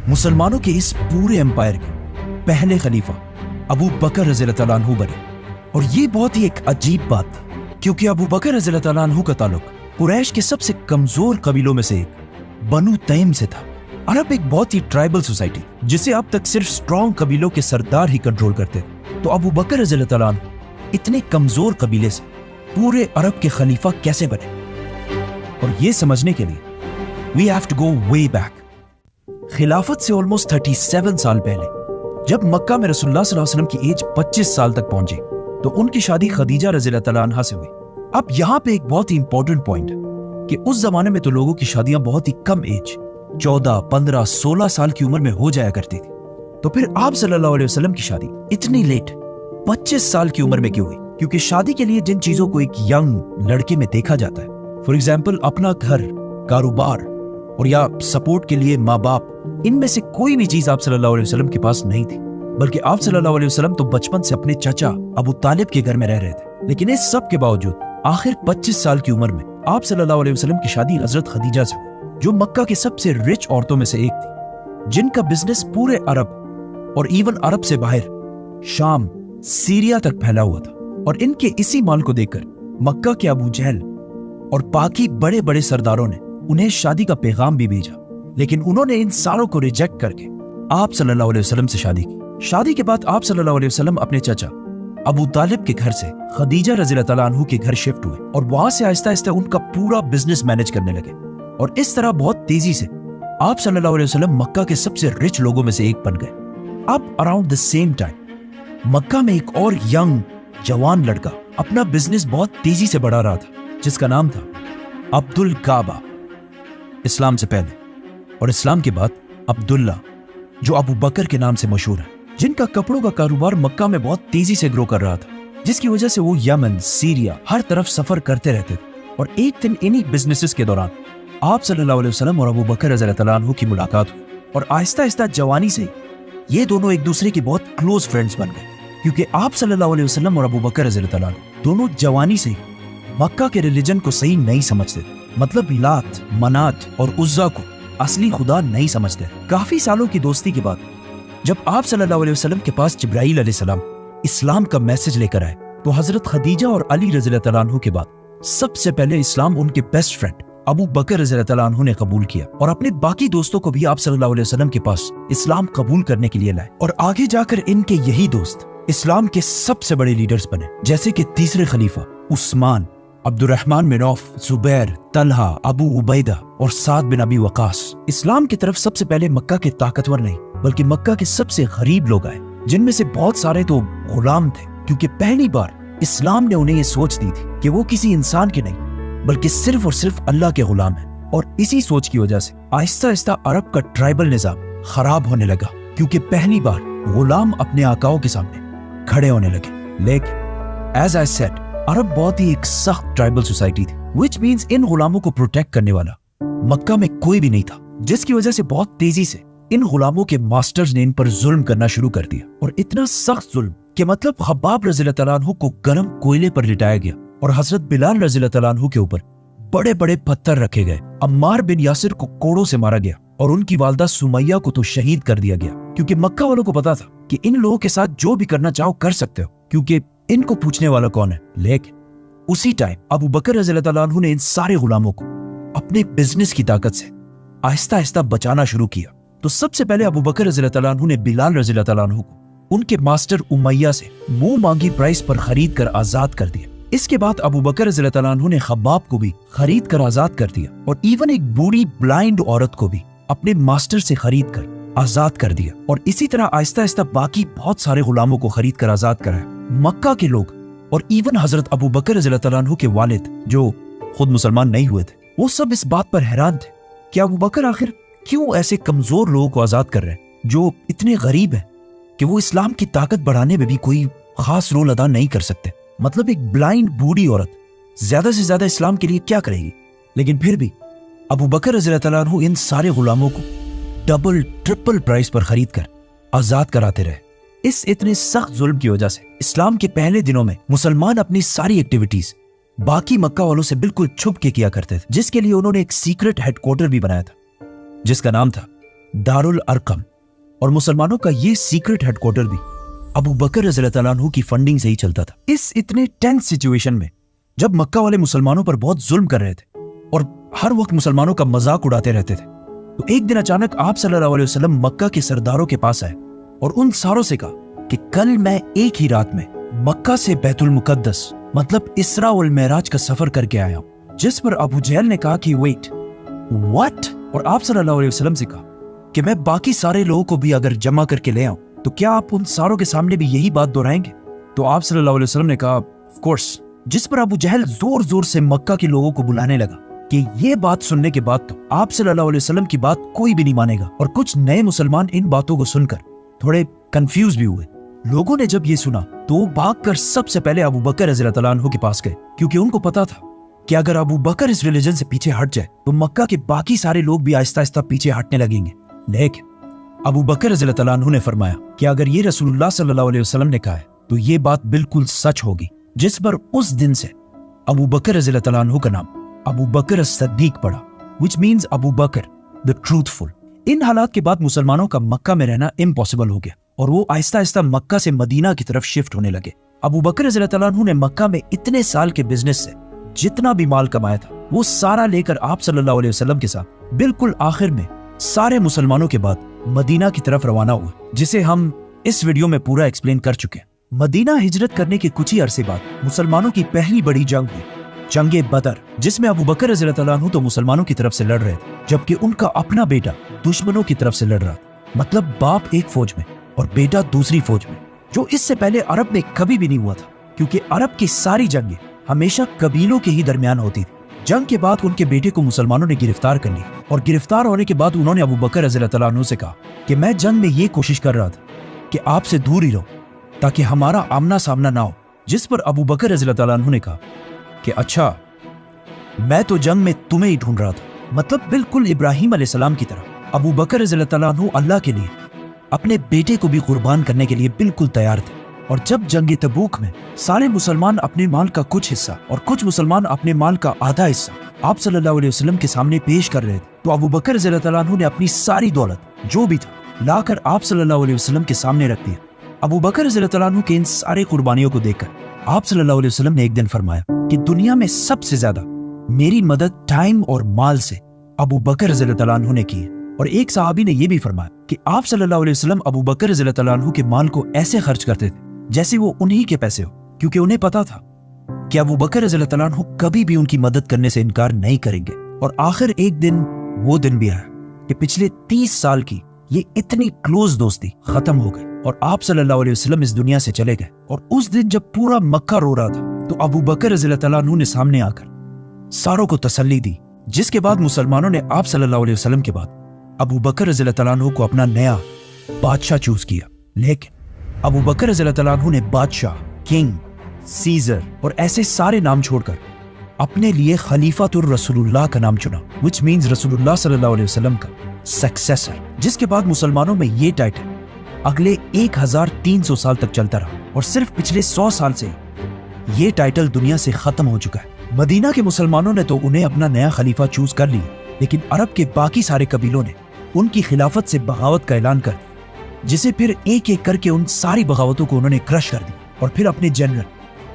मुसलमानों के इस पूरे एम्पायर के पहले खलीफा अबू बकर रज़ियल्लाहु तआला अन्हु बने। और ये बहुत ही एक अजीब बात थी, क्योंकि अबू बकर रज़ियल्लाहु तआला अन्हु का ताल्लुक कुरैश के सबसे कमजोर कबीलों में से एक बनु तैम से था। अरब एक बहुत ही ट्राइबल सोसाइटी जिसे अब तक सिर्फ स्ट्रॉन्ग कबीलों के सरदार ही कंट्रोल करते थे। तो अबू बकर रज़ियल्लाहु तआला अन्हु इतने कमजोर कबीले से पूरे अरब के खलीफा कैसे बने? और ये समझने के लिए we have to go way back. खिलाफत से ऑलमोस्ट 37 साल पहले जब मक्का में रसूलुल्लाह सल्लल्लाहु अलैहि वसल्लम की एज 25 साल तक पहुंची तो उनकी शादी खदीजा रज़ियल्लाहु तआला अन्हा से हुई। अब यहाँ पे एक बहुत ही इंपॉर्टेंट पॉइंट है कि उस जमाने में तो लोगों की शादियां बहुत ही कम एज 14, 15, 16 साल की उम्र में हो जाया करती थी। तो फिर आप सल्लल्लाहु अलैहि वसल्लम की शादी इतनी लेट 25 साल की उम्र में क्यों हुई? क्योंकि शादी के लिए जिन चीजों को एक यंग लड़के में देखा जाता है, फॉर एग्जाम्पल अपना घर, कारोबार और या सपोर्ट के लिए माँ बाप, इनमें से कोई भी चीज आप सल्लल्लाहु अलैहि वसल्लम के पास नहीं थी। बल्कि आप सल्लल्लाहु अलैहि वसल्लम तो बचपन से अपने चाचा अबू तालिब के घर में रह रहे थे। लेकिन इस सब के बावजूद आखिर 25 साल की उम्र में आप सल्लल्लाहु अलैहि वसल्लम की शादी हजरत खदीजा से हुई, जो मक्का के सबसे रिच औरतों में से एक थी, जिनका बिजनेस पूरे अरब और इवन अरब से बाहर शाम, सीरिया तक फैला हुआ था। और इनके इसी माल को देखकर मक्का के अबू जहल और बाकी बड़े बड़े सरदारों ने उन्हें शादी का पैगाम भी भेजा, लेकिन उन्होंने इन सारों को रिजेक्ट करके आप सल्लल्लाहु अलैहि वसल्लम से शादी की। शादी के बाद आप सल्लल्लाहु अलैहि वसल्लम अपने चाचा अबू तालिब के घर से खदीजा रज़ियल्लाहु तआला अन्हु के घर शिफ्ट हुए और वहां से आहिस्ता आहिस्ता उनका पूरा बिजनेस मैनेज करने लगे। और इस तरह बहुत तेजी से आप सल्लल्लाहु अलैहि वसल्लम मक्का के सबसे रिच लोगों में से एक बन गए। अब अराउंड द सेम टाइम मक्का में एक और यंग जवान लड़का अपना बिजनेस बहुत तेजी से बढ़ा रहा था, जिसका नाम था अब्दुल काबा। इस्लाम से पहले और इस्लाम के बाद अब्दुल्ला, जो अबू बकर के नाम से मशहूर है, जिनका कपड़ों का कारोबार मक्का में बहुत तेजी से ग्रो कर रहा था, जिसकी वजह से वो यमन, सीरिया हर तरफ सफर करते रहते थे। और एक दिन इन्हीं बिजनेसेस के दौरान आप सल्लल्लाहु अलैहि वसल्लम और अबू बकर रज़ियल्लाहु तआला अन्हु की मुलाकात हुई। और आहिस्ता आहिस्ता जवानी से ये दोनों एक दूसरे के बहुत क्लोज फ्रेंड्स बन गए, क्योंकि आप सल्लल्लाहु अलैहि वसल्लम और अबू बकर रज़ियल्लाहु तआला अन्हु दोनों जवानी से मक्का के रिलीजन को सही नहीं समझते थे। मतलब लात, मनात और उज्जा को असली खुदा नहीं समझते। काफी सालों की दोस्ती के बाद जब आप सल्लल्लाहु अलैहि वसल्लम के पास जिब्राईल अलैहिस्सलाम इस्लाम का मैसेज लेकर आए, तो हजरत खदीजा और अली रज़ियल्लाहु तआला अन्हु के बाद सबसे पहले इस्लाम उनके बेस्ट फ्रेंड अबू बकर रज़ियल्लाहु तआला अन्हु ने कबूल किया और अपने बाकी दोस्तों को भी आप सल्लल्लाहु अलैहि वसल्लम के पास इस्लाम कबूल करने के लिए लाए। और आगे जाकर इनके यही दोस्त इस्लाम के सबसे बड़े लीडर्स बने, जैसे कि तीसरे खलीफा Usman, Abdurrahman bin Auf, Zubair, Talha, Abu Ubaida और साद बिन अबी वकास। इस्लाम की तरफ सबसे पहले मक्का के ताकतवर नहीं बल्कि मक्का के सबसे गरीब लोग आए, जिनमें से बहुत सारे तो गुलाम थे, क्योंकि पहली बार इस्लाम ने उन्हें ये सोच दी थी कि वो किसी इंसान के नहीं बल्कि सिर्फ और सिर्फ अल्लाह के गुलाम हैं। और इसी सोच की वजह से आहिस्ता आहिस्ता अरब का ट्राइबल निजाम खराब होने लगा, क्योंकि पहली बार गुलाम अपने आकाओं के सामने खड़े होने लगे। लेकिन एज आई सेड, अरब बहुत ही एक सख्त ट्राइबल सोसाइटी थी, विच मीन्स इन गुलामों को प्रोटेक्ट करने वाला मक्का में कोई भी नहीं था, जिसकी वजह से बहुत तेजी से इन गुलामों के मास्टर्स ने इन पर जुल्म करना शुरू कर दिया। और इतना सख्त जुल्म कि मतलब खब्बाब रज़ियल्लाहु तआला अन्हु को गर्म कोयले पर लिटाया गया और हजरत बिलाल रज़ियल्लाहु तआला अन्हु के ऊपर बड़े बड़े पत्थर रखे गए। अम्मार बिन यासिर को कोड़ों से मारा गया और उनकी वालदा सुमैया को तो शहीद कर दिया गया, क्योंकि मक्का वालों को पता था कि इन लोगों के साथ जो भी करना चाहो कर सकते हो, क्योंकि इनको पूछने वाला कौन है। लेकिन उसी टाइम अबू बकर रज़ियल्लाहु तआला अन्हु ने इन सारे गुलामों को अपने बिजनेस की ताकत से आहिस्ता आहिस्ता बचाना शुरू किया। तो सबसे पहले अबू बकर रज़ियल्लाहु तआला अन्हु ने बिलाल रज़ियल्लाहु तआला अन्हु को उनके मास्टर उमैया से मुंह मांगी प्राइस पर खरीद कर आजाद कर दिया। इसके बाद अबू बकर रज़ियल्लाहु तआला अन्हु ने खब्बाब को भी खरीद कर आजाद कर दिया और इवन एक बूढ़ी ब्लाइंड औरत को भी अपने मास्टर से खरीद कर आजाद कर दिया। और इसी तरह आहिस्ता आहिस्ता बाकी बहुत सारे गुलामों को खरीद कर आजाद कराया। मक्का के लोग और इवन हजरत अबू बकर रज़ियल्लाहु तआला अन्हु के वालिद, जो खुद मुसलमान नहीं हुए थे, वो सब इस बात पर हैरान थे कि अबू बकर आखिर क्यों ऐसे कमजोर लोगों को आजाद कर रहे हैं जो इतने गरीब हैं कि वो इस्लाम की ताकत बढ़ाने में भी कोई खास रोल अदा नहीं कर सकते। मतलब एक ब्लाइंड बूढ़ी औरत ज्यादा से ज्यादा इस्लाम के लिए क्या करेगी? लेकिन फिर भी अबू बकर रज़ियल्लाहु तआला अन्हु इन सारे गुलामों को डबल ट्रिपल प्राइस पर खरीद कर आजाद कराते रहे। इस इतने सख्त जुल्म की वजह से इस्लाम के पहले दिनों में मुसलमान अपनी सारी एक्टिविटीज बाकी मक्का वालों से बिल्कुल छुप के किया करते थे, जिसके लिए उन्होंने एक सीक्रेट हेडक्वार्टर भी बनाया था, जिसका नाम था दारुल अरकम, और मुसलमानों का ये सीक्रेट हेडक्वार्टर भी अबू बकर रज़ियल्लाहु अन्हु की फंडिंग से ही चलता था। इस इतने टेंस सिचुएशन में जब मक्का वाले मुसलमानों पर बहुत जुल्म कर रहे थे और हर वक्त मुसलमानों का मजाक उड़ाते रहते थे, तो एक दिन अचानक आप सल्लल्लाहु अलैहि वसल्लम मक्का के सरदारों के पास आए और उन सारों से कहा कि कल मैं एक ही रात में मक्का से बैतुल मुकद्दस मतलब इसरा वल मेराज का सफर करके आया हूं। जिस पर अबू जहल ने कहा कि वेट व्हाट, और आप सल्लल्लाहु अलैहि वसल्लम से कहा कि मैं बाकी सारे लोगों को भी अगर जमा करके ले आऊं तो क्या आप उन सारों के सामने भी यही बात दोहराएंगे? तो आप सल्लल्लाहु अलैहि वसल्लम ने कहा ऑफ कोर्स। जिस पर अबू जहल जोर जोर से मक्का के लोगों को बुलाने लगा कि ये बात सुनने के बाद तो आप सल्लल्लाहु अलैहि वसल्लम की बात कोई भी नहीं मानेगा। और कुछ नए मुसलमान इन बातों को सुनकर थोड़े कंफ्यूज भी हुए। लोगों ने जब ये सुना तो वो भागकर सबसे पहले अबू बकर रज़ियल्लाहु अन्हु के पास गए, क्योंकि उनको पता था कि अगर अबू बकर इस रिलीजन से पीछे हट जाए तो मक्का के बाकी सारे लोग भी आहिस्ता आहिस्ता पीछे हटने लगेंगे। लेकिन अबू बकर रज़ियल्लाहु अन्हु ने फरमाया कि अगर ये रसूलुल्लाह सल्लल्लाहु अलैहि वसल्लम ने कहा है तो ये बात बिल्कुल सच होगी। जिस पर उस दिन से अबू बकर रज़ियल्लाहु अन्हु का नाम अबू बकर सिद्दीक पड़ा, which means Abu Bakr the truthful. इन हालात के बाद मुसलमानों का मक्का में रहना इम्पॉसिबल हो गया और वो आहिस्ता आहिस्ता मक्का से मदीना की तरफ शिफ्ट होने लगे। अबू बकर रज़ियल्लाहु अन्हु ने मक्का में इतने साल के बिजनेस से जितना भी माल कमाया था वो सारा लेकर आप सल्लल्लाहु अलैहि वसल्लम के साथ बिल्कुल आखिर में सारे मुसलमानों के बाद मदीना की तरफ रवाना हुआ, जिसे हम इस वीडियो में पूरा एक्सप्लेन कर चुके हैं। मदीना हिजरत करने के कुछ ही अरसे बाद मुसलमानों की पहली बड़ी जंग हुई, जंगे बदर, जिसमें अबू बकर रज़ियल्लाहु अन्हु तो मुसलमानों की तरफ से लड़ रहे थे जबकि उनका अपना बेटा दुश्मनों की तरफ से लड़ रहा था। मतलब बाप एक फौज में और बेटा दूसरी फौज में, जो इससे पहले अरब में कभी भी नहीं हुआ था, क्योंकि अरब की सारी जंगें हमेशा कबीलों के ही दरमियान होती थी। जंग के बाद उनके बेटे को मुसलमानों ने गिरफ्तार कर लिया और गिरफ्तार होने के बाद उन्होंने अबू बकर रज़ियल्लाहु अन्हु से कहा कि मैं जंग में ये कोशिश कर रहा था कि आपसे दूर ही रहो ताकि हमारा आमना सामना ना हो। जिस पर अबू बकर रज़ियल्लाहु अन्हु ने कहा कि अच्छा, मैं तो जंग में तुम्हें ही ढूंढ रहा था। मतलब बिल्कुल इब्राहिम अलैहिस्सलाम की तरह अबू बकर रज़ियल्लाहु अन्हु अल्लाह के लिए अपने बेटे को भी कुर्बान करने के लिए बिल्कुल तैयार थे। और जब जंग तबूक में सारे मुसलमान अपने माल का कुछ हिस्सा और कुछ मुसलमान अपने माल का आधा हिस्सा आप सल्लल्लाहु अलैहि वसल्लम के सामने पेश कर रहे थे, तो अबू बकर रज़ियल्लाहु अन्हु ने अपनी सारी दौलत जो भी था लाकर आप सल्लल्लाहु अलैहि वसल्लम के सामने रख दिया। अबू बकर रज़ियल्लाहु अन्हु के इन सारे कुर्बानियों को देखकर आप सल्लल्लाहु अलैहि वसल्लम ने एक दिन फरमाया कि दुनिया में सबसे ज्यादा मेरी मदद टाइम और माल से अबू बकर रज़ियल्लाहु अन्हु ने की है। और एक सहाबी ने यह भी फरमाया कि आप सल्लल्लाहु अलैहि वसल्लम अबू बकर रज़ियल्लाहु अन्हु के माल को ऐसे खर्च करते थे जैसे वो उन्हीं के पैसे हो, क्योंकि उन्हें पता था कि अबू बकर रज़ियल्लाहु अन्हु कभी भी उनकी मदद करने से इनकार नहीं करेंगे। और आखिर एक दिन वो दिन भी आया कि पिछले 30 साल की ये इतनी क्लोज दोस्ती खत्म हो गई और आप सल्लल्लाहु अलैहि वसल्लम इस दुनिया से चले गए। और उस दिन जब पूरा मक्का रो रहा था तो अबू बकर रज़ियल्लाहु अन्हु ने सामने आकर सारों को तसल्ली दी, जिसके बाद मुसलमानों ने आप सल्लल्लाहु अलैहि वसल्लम के बाद अबू बकर रज़ियल्लाहु अन्हु को अपना नया बादशाह चूज किया। लेकिन अबू बकर रज़ियल्लाहु अन्हु ने बादशाह, किंग, सीजर और ऐसे सारे नाम छोड़कर अपने लिए खलीफातुर रसूलुल्लाह का नाम चुना, विच मीन्स रसूलुल्लाह सल्लल्लाहु अलैहि वसल्लम का सक्सेसर। जिसके बाद मुसलमानों में ये टाइटल अगले 1300 साल तक चलता रहा और सिर्फ पिछले 100 साल से ये टाइटल दुनिया से खत्म हो चुका है। मदीना के मुसलमानों ने तो उन्हें अपना नया खलीफा चूज कर लिया, लेकिन अरब के बाकी सारे कबीलों ने उनकी खिलाफत से बगावत का ऐलान कर दिया, जिसे फिर एक एक करके उन सारी बगावतों को उन्होंने क्रश कर दिया और फिर अपने जनरल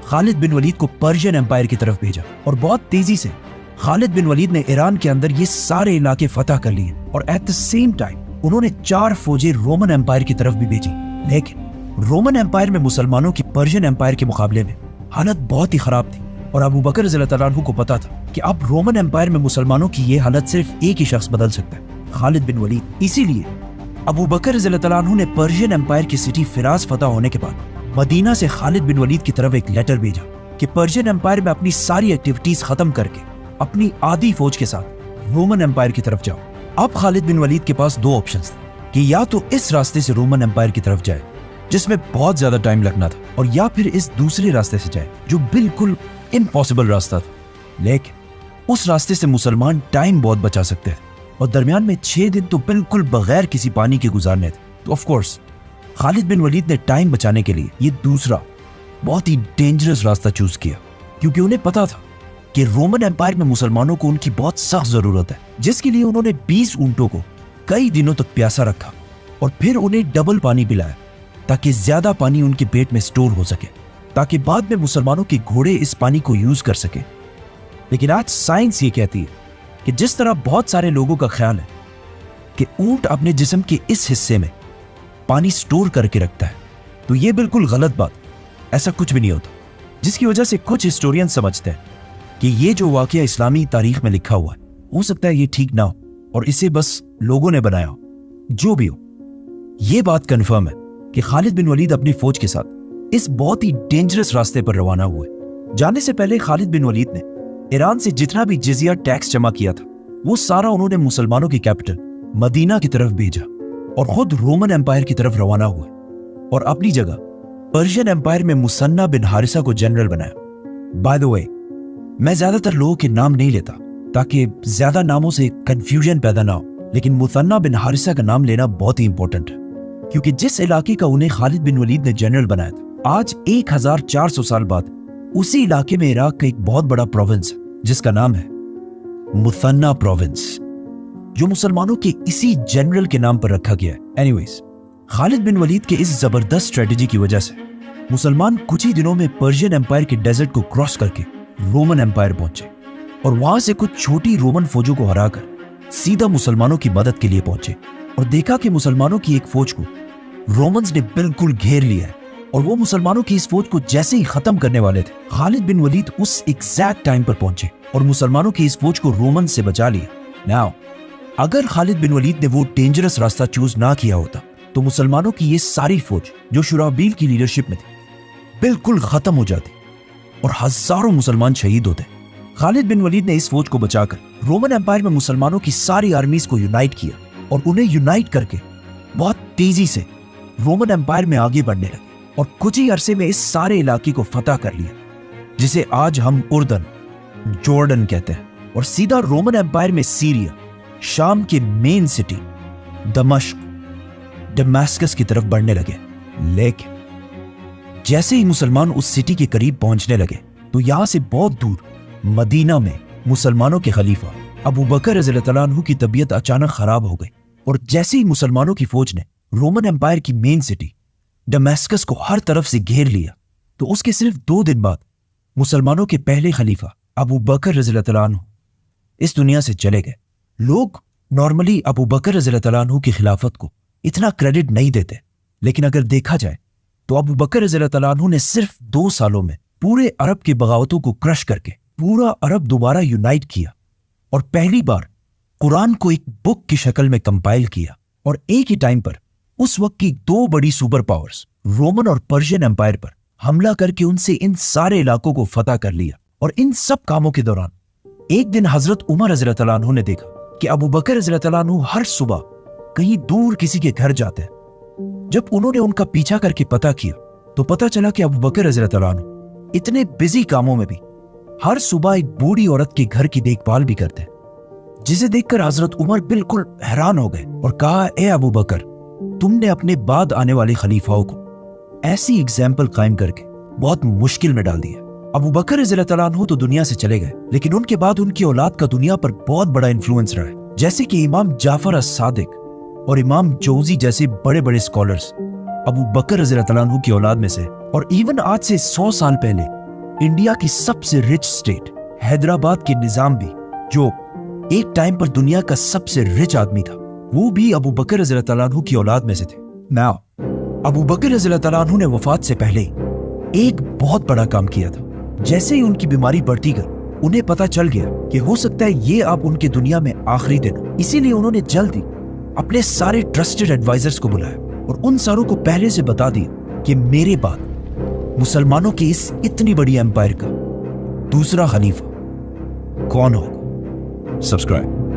खालिद बिन वलीद को पर्शियन एम्पायर की तरफ भेजा। और बहुत तेजी से खालिद बिन वलीद ने ईरान के अंदर ये सारे इलाके फतह कर लिए और एट द सेम टाइम उन्होंने 4 फौजें रोमन एम्पायर की तरफ भी भेजी। लेकिन रोमन एम्पायर में मुसलमानों की पर्शियन एम्पायर के मुकाबले में हालत बहुत ही खराब थी और अबू बकर रज़ियल्लाहु अन्हु को पता था कि अब रोमन एम्पायर में मुसलमानों की ये हालत सिर्फ एक ही शख्स बदल सकता है, खालिद बिन वलीद। इसीलिए अबू बकर रज़ियल्लाहु अन्हु ने पर्शियन एम्पायर की सिटी फिराज फतह होने के बाद मदीना से खालिद बिन वलीद की तरफ एक लेटर भेजा कि पर्शियन एम्पायर में अपनी सारी एक्टिविटीज खत्म करके अपनी आधी फौज के साथ रोमन एम्पायर की तरफ जाओ। अब खालिद बिन वलीद के पास 2 ऑप्शंस थे कि या तो इस रास्ते से रोमन एम्पायर की तरफ जाए जिसमें बहुत ज्यादा टाइम लगना था, और या फिर इस दूसरे रास्ते से जाए जो बिल्कुल इम्पॉसिबल रास्ता था। लेकिन उस रास्ते से मुसलमान टाइम बहुत बचा सकते थे और दरमियान में 6 दिन तो बिल्कुल बगैर किसी पानी के गुजारने थे। तो ऑफ कोर्स खालिद बिन वलीद ने टाइम बचाने के लिए ये दूसरा बहुत ही डेंजरस रास्ता चूज किया, क्योंकि उन्हें पता था कि रोमन एम्पायर में मुसलमानों को उनकी बहुत सख्त जरूरत है, जिसके लिए उन्होंने 20 ऊंटों को कई दिनों तक प्यासा रखा और फिर उन्हें डबल पानी पिलाया ताकि ज्यादा पानी उनके पेट में स्टोर हो सके, ताकि बाद में मुसलमानों के घोड़े इस पानी को यूज कर सके। लेकिन आज साइंस ये कहती है कि जिस तरह बहुत सारे लोगों का ख्याल है कि ऊंट अपने जिस्म के इस हिस्से में पानी स्टोर करके रखता है, तो ये बिल्कुल गलत बात। ऐसा कुछ भी नहीं होता, जिसकी वजह से कुछ हिस्टोरियन समझते हैं कि ये जो वाकया इस्लामी तारीख में लिखा हुआ है, हो सकता है ये ठीक ना हो और इसे बस लोगों ने बनाया हो। जो भी हो, ये बात कंफर्म है कि खालिद बिन वलीद अपनी फौज के साथ इस बहुत ही डेंजरस रास्ते पर रवाना हुए। जाने से पहले खालिद बिन वलीद ने ईरान से जितना भी जिजिया टैक्स जमा किया था, वो सारा उन्होंने मुसलमानों की कैपिटल मदीना की तरफ भेजा और खुद रोमन एम्पायर की तरफ रवाना हुए और अपनी जगह पर्शियन एम्पायर में मुसन्ना बिन हारिसा को जनरल बनाया। बाय द वे, मैं ज्यादातर लोगों के नाम नहीं लेता ताकि ज्यादा नामों से कंफ्यूजन पैदा ना हो, लेकिन मुसन्ना बिन हारिसा का नाम लेना बहुत ही इंपॉर्टेंट है, क्योंकि जिस इलाके का उन्हें खालिद बिन वलीद ने जनरल बनाया था, आज 1400 साल बाद उसी इलाके में इराक का एक बहुत बड़ा प्रोविंस है जिसका नाम है मुसन्ना प्रोविंस, जो मुसलमानों के इसी जनरल के नाम पर रखा गया है। एनीवेज, खालिद बिन वलीद के इस जबरदस्त स्ट्रेटेजी की वजह से मुसलमान कुछ ही दिनों में पर्शियन एम्पायर के डेजर्ट को क्रॉस करके रोमन एम्पायर पहुंचे और वहां से कुछ छोटी रोमन फौजों को हराकर सीधा मुसलमानों की मदद के लिए पहुंचे और देखा कि मुसलमानों की एक फौज को रोमन्स ने बिल्कुल घेर लिया है और वो मुसलमानों की इस फौज को जैसे ही खत्म करने वाले थे, खालिद बिन वलीद उस एग्जैक्ट टाइम पर पहुंचे और मुसलमानों की इस फौज को रोमन से बचा लिया। नाउ, अगर खालिद बिन वलीद ने वो डेंजरस रास्ता चूज ना किया होता तो मुसलमानों की ये सारी फौज जो शुराबील की लीडरशिप में थी बिल्कुल खत्म हो जाती और हजारों मुसलमान शहीद होते। खालिद बिन वलीद ने इस फौज को बचाकर रोमन एम्पायर में मुसलमानों की सारी आर्मीज को यूनाइट किया और उन्हें यूनाइट करके बहुत तेजी से रोमन एम्पायर में आगे बढ़ने लगे और कुछ ही अरसे में इस सारे इलाके को फतह कर लिया, जिसे आज हम उर्दन, जॉर्डन कहते हैं, और सीधा रोमन एम्पायर में सीरिया, शाम के मेन सिटी दमिश्क, दमास्कस की तरफ बढ़ने लगे। लेकिन जैसे ही मुसलमान उस सिटी के करीब पहुंचने लगे तो यहां से बहुत दूर मदीना में मुसलमानों के खलीफा अबू बकर रज़ियल्लाहु अन्हु की तबीयत अचानक खराब हो गई और जैसे ही मुसलमानों की फौज ने रोमन एम्पायर की मेन सिटी दमास्कस को हर तरफ से घेर लिया, तो उसके सिर्फ 2 दिन बाद मुसलमानों के पहले खलीफा अबू बकर रज़ियल्लाहु अन्हु इस दुनिया से चले गए। लोग नॉर्मली अबू बकर रज़ियल्लाहु अन्हु की खिलाफत को इतना क्रेडिट नहीं देते, लेकिन अगर देखा जाए तो अबू बकर रज़ियल्लाहु अन्हु ने सिर्फ 2 सालों में पूरे अरब की बगावतों को क्रश करके पूरा अरब दोबारा यूनाइट किया और पहली बार कुरान को एक बुक की शक्ल में कंपाइल किया और एक ही टाइम पर उस वक्त की 2 बड़ी सुपर पावर्स रोमन और पर्शियन एम्पायर पर हमला करके उनसे इन सारे इलाकों को फतह कर लिया। और इन सब कामों के दौरान एक दिन हजरत उमर रज़ियल्लाहु अन्हु ने देखा कि अबू बकर रज़ियल्लाहु अन्हु हर सुबह कहीं दूर किसी के घर जाते हैं। जब उन्होंने उनका पीछा करके पता किया तो पता चला कि अबू बकर रज़ियल्लाहु अन्हु इतने बिजी कामों में भी हर सुबह एक बूढ़ी औरत के घर की देखभाल भी करते हैं, जिसे देखकर हजरत उमर बिल्कुल हैरान हो गए और कहा, ए अबू बकर, तुमने अपने बाद आने वाले खलीफाओं को ऐसी एग्जाम्पल कायम करके बहुत मुश्किल में डाल दिया। अबू बकर रज़ियल्लाहु अन्हु तो दुनिया से चले गए, लेकिन उनके बाद उनकी औलाद का दुनिया पर बहुत बड़ा इन्फ्लुएंस रहा है, जैसे कि इमाम जाफर अस-सादिक और इमाम जौजी जैसे बड़े बड़े स्कॉलर्स अबू बकर रज़ियल्लाहु अन्हु की औलाद में से। और इवन आज से 100 साल पहले इंडिया की सबसे रिच स्टेट हैदराबाद के निजाम भी, जो एक टाइम पर दुनिया का सबसे रिच आदमी था, वो भी अबू बकर रज़ियल्लाहु अन्हु की औलाद में से थे। नाउ, अबू बकर रज़ियल्लाहु अन्हु ने वफात से पहले एक बहुत बड़ा काम किया था। जैसे ही उनकी बीमारी बढ़ती गई, उन्हें पता चल गया कि हो सकता है ये अब उनके दुनिया में आखिरी दिन हो। इसीलिए उन्होंने जल्दी अपने सारे ट्रस्टेड एडवाइजर्स को बुलाया और उन सारों को पहले से बता दिया कि मेरे बाद मुसलमानों की इस इतनी बड़ी एम्पायर का दूसरा खलीफा कौन होगा। सब्सक्राइब।